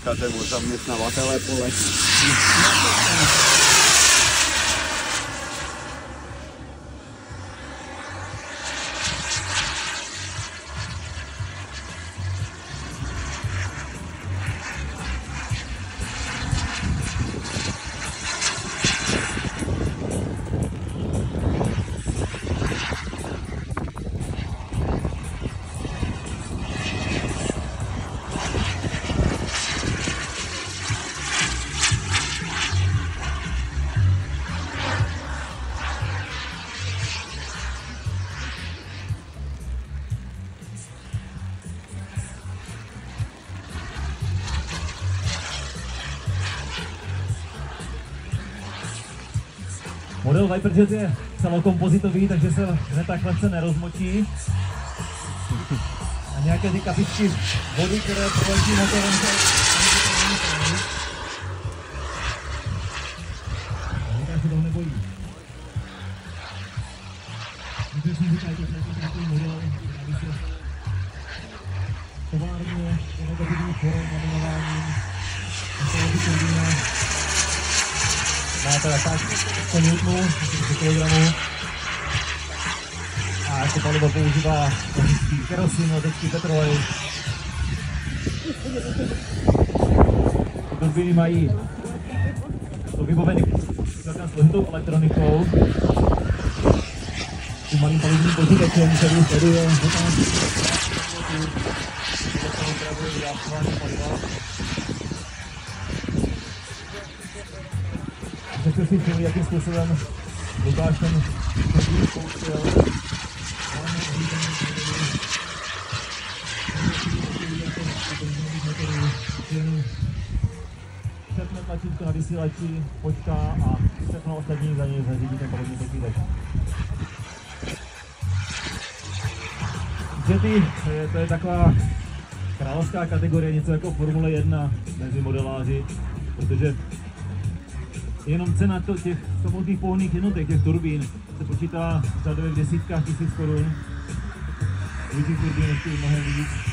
odkazem od zaměstnavatele pole. Model Viper Jet je celokompozitový, takže se hned tak lehce nerozmočí. A nějaké ty kapičky vody, které proletí motorem, se toho nebojí. Když jsem říkal, že to je takový model, aby se továrně do negativních forem naminováním má teda tak 100 Newtonů, 30 kg. A jako palivo používá kerosin, letecký petrolej. Turbíny mají to vybaveny celkem složitou elektronikou. Tím malým palivním počítačem, který sleduje Řekl si všem, jakým způsobem Lukáš ten první zkoušel. Přepne tlačítko na vysílači, počká a všechno ostatní za něj zařídí ten palivní počítač. Jety, to je taková královská kategorie, něco jako Formule 1 mezi modeláři, protože jenom cena těch samotných pohonných jednotek, těch turbín, se počítá řadově v desítkách tisíc korun. Větších turbín ještě mnohem víc.